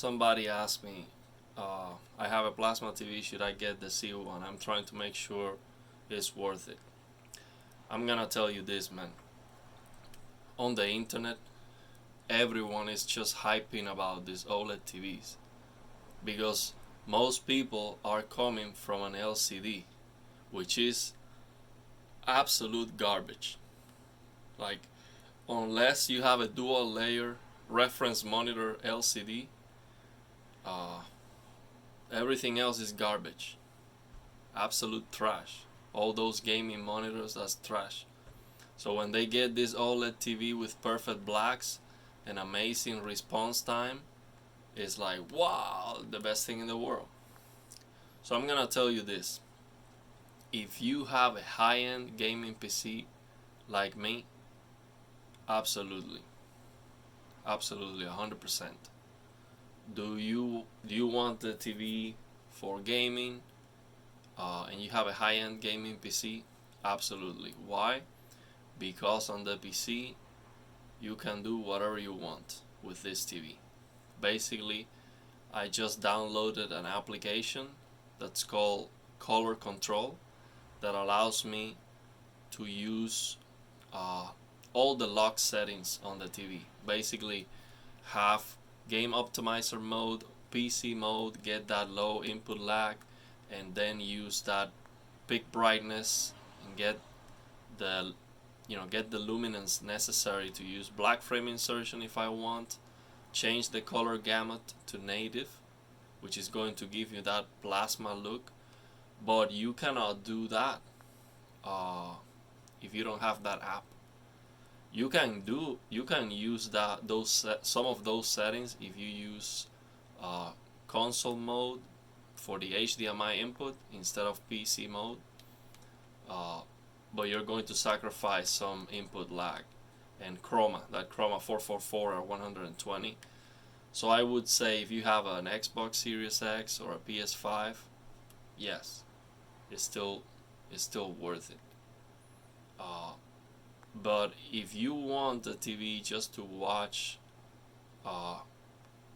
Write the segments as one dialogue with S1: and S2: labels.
S1: Somebody asked me, I have a plasma TV, should I get the C1? I'm trying to make sure it's worth it. I'm gonna tell you this, man. On the internet, everyone is just hyping about these OLED TVs because most people are coming from an LCD, which is absolute garbage. Like, unless you have a dual layer reference monitor LCD, uh, everything else is garbage. Absolute trash. All those gaming monitors, that's trash. So when they get this OLED TV with perfect blacks and amazing response time, it's like, wow, the best thing in the world. So I'm gonna tell you this. If you have a high-end gaming PC like me, absolutely. Absolutely 100%. Do you want the TV for gaming and you have a high-end gaming PC? Absolutely. Why? Because on the PC you can do whatever you want with this TV. Basically, I just downloaded an application that's called Color Control that allows me to use uh, all the lock settings on the TV. Basically, have game optimizer mode, PC mode, get that low input lag, and then use that peak brightness and the get the luminance necessary to use black frame insertion if I want, change the color gamut to native, which is going to give you that plasma look. But you cannot do that if you don't have that app. You can use some of those settings if you use uh, console mode for the HDMI input instead of PC mode. Uh, but you're going to sacrifice some input lag and chroma 444 or 120. So I would say if you have an Xbox Series X or a PS5, yes, it's still worth it. Uh, but if you want the TV just to watch uh,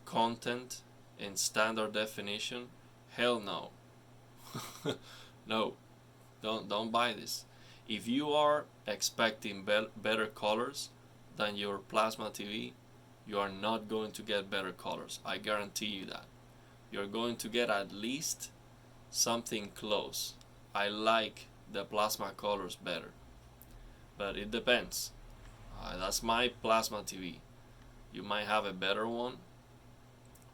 S1: content in standard definition, hell no. No, don't buy this. If you are expecting better colors than your plasma TV, you are not going to get better colors. I guarantee you that. You're going to get at least something close. I like the plasma colors better, but it depends. That's my plasma TV. You might have a better one,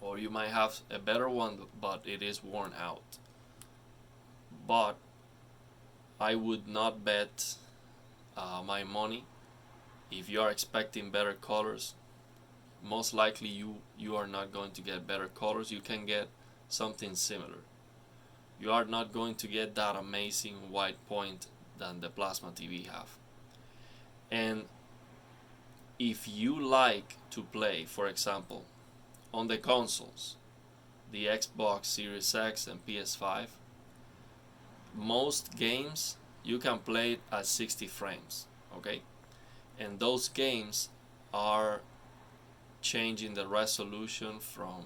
S1: or you might have a better one, but it is worn out. But I would not bet my money. If you are expecting better colors, most likely you are not going to get better colors. You can get something similar. You are not going to get that amazing white point than the plasma TV have. And if you like to play, for example, on the consoles, the Xbox Series X and PS5, most games you can play it at 60 frames, okay? And those games are changing the resolution from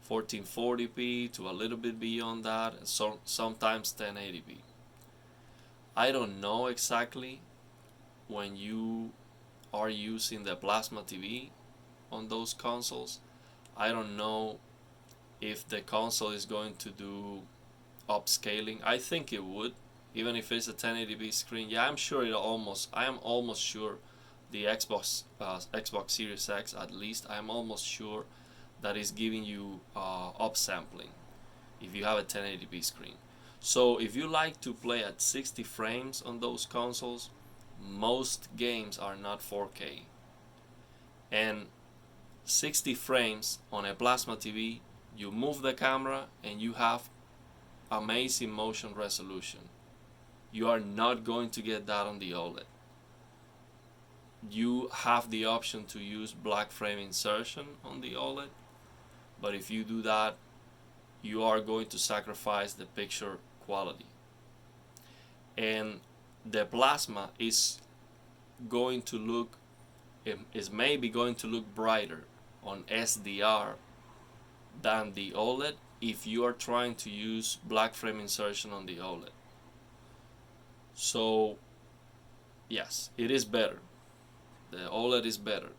S1: 1440p to a little bit beyond that, and so sometimes 1080p. I don't know exactly when you are using the plasma TV on those consoles. I don't know if the console is going to do upscaling. I think it would, even if it's a 1080p screen. Yeah, I am almost sure the Xbox Series X, at least I am almost sure that is giving you upsampling if you have a 1080p screen. So if you like to play at 60 frames on those consoles, most games are not 4K. And 60 frames on a plasma TV, you move the camera and you have amazing motion resolution. You are not going to get that on the OLED. You have the option to use black frame insertion on the OLED, but if you do that, you are going to sacrifice the picture quality. And the plasma going to look is maybe going to look brighter on SDR than the OLED if you are trying to use black frame insertion on the OLED. So yes, it is better. The OLED is better.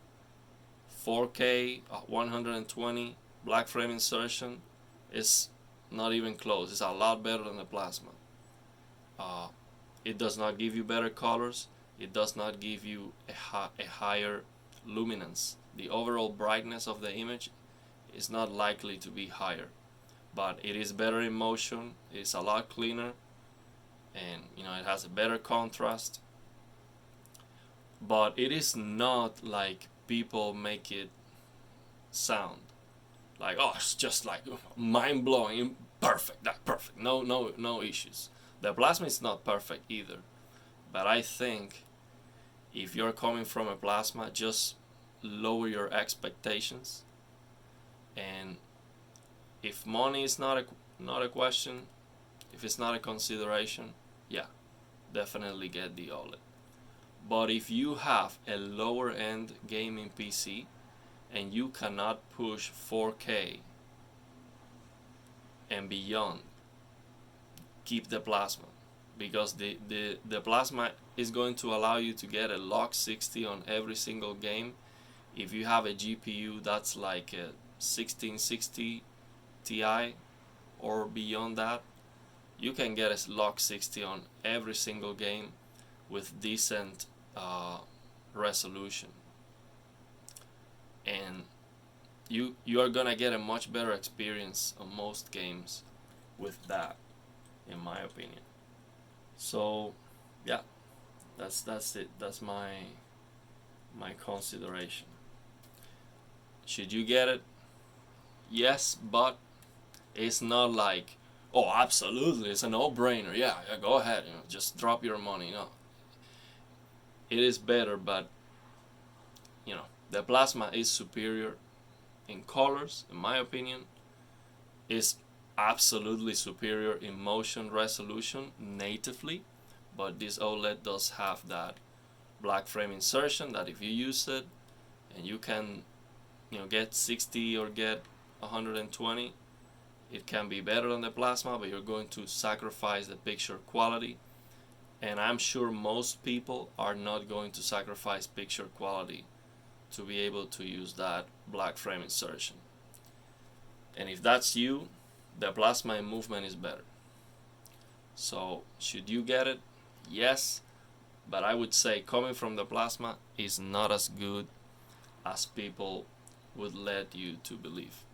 S1: 4K 120 black frame insertion is not even close. It's a lot better than the plasma. It does not give you better colors. It does not give you a higher luminance. The overall brightness of the image is not likely to be higher, but it is better in motion. It's a lot cleaner, and it has a better contrast. But it is not like people make it sound. Like, oh, it's just like mind blowing, perfect, that perfect. No issues. The plasma is not perfect either, but I think if you're coming from a plasma, just lower your expectations. And if money is not a question, if it's not a consideration, yeah, definitely get the OLED. But if you have a lower end gaming PC and you cannot push 4K and beyond, keep the plasma, because the plasma is going to allow you to get a lock 60 on every single game. If you have a GPU that's like a 1660 Ti or beyond that, you can get a lock 60 on every single game with decent resolution, and you are gonna get a much better experience on most games with that, in my opinion. So yeah, that's it. That's my consideration. Should you get it? Yes, but it's not like, oh, absolutely, it's a no-brainer. Yeah, go ahead. Just drop your money. No, it is better, but the plasma is superior in colors, in my opinion. Is absolutely superior in motion resolution natively, but this OLED does have that black frame insertion that if you use it and you can get 60 or get 120, it can be better than the plasma, but you're going to sacrifice the picture quality, and I'm sure most people are not going to sacrifice picture quality to be able to use that black frame insertion. And if that's you, the plasma in movement is better. So should you get it? Yes, but I would say coming from the plasma is not as good as people would let you to believe.